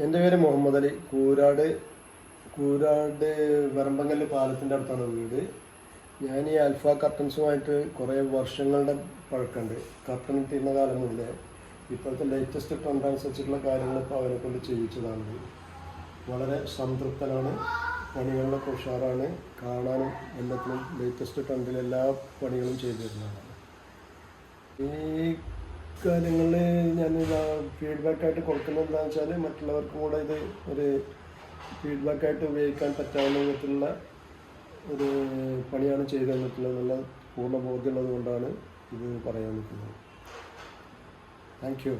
എൻ്റെ പേര് മുഹമ്മദ് അലി. കൂരാട് വരമ്പങ്കല്ല് പാലത്തിൻ്റെ അടുത്താണ് വീട്. ഞാൻ ഈ അൽഫ കർട്ടൻസുമായിട്ട് കുറേ വർഷങ്ങളുടെ പഴക്കമുണ്ട്. കർട്ടൻ തീർന്ന കാലം മുതലേ ഇപ്പോഴത്തെ ലേറ്റസ്റ്റ് ട്രെൻഡ് അനുസരിച്ചിട്ടുള്ള കാര്യങ്ങൾ ഇപ്പോൾ അവരെ കൊണ്ട് ചെയ്യിച്ചതാണ്. വളരെ സംതൃപ്തനാണ്. പണികളിലൊക്കെ ഉഷാറാണ്. കാണാനും എല്ലാത്തിനും ലേറ്റസ്റ്റ് ട്രെൻഡിൽ എല്ലാ പണികളും ചെയ്തു തരുന്നതാണ്. ഈ കാര്യങ്ങളിൽ ഞാൻ ഫീഡ്ബാക്കായിട്ട് കൊടുക്കുന്നത് എന്താണെന്ന് വെച്ചാൽ, മറ്റുള്ളവർക്കും കൂടെ ഇത് ഒരു ഫീഡ്ബാക്കായിട്ട് ഉപയോഗിക്കാൻ പറ്റാവുന്ന വിധത്തിലുള്ള ഒരു പണിയാണ് ചെയ്തു തന്നിട്ടുള്ളത്. നല്ല പൂർണ്ണ ബോധ്യമുള്ളത് കൊണ്ടാണ് ഇത് പറയാൻ നിൽക്കുന്നത്. Thank you.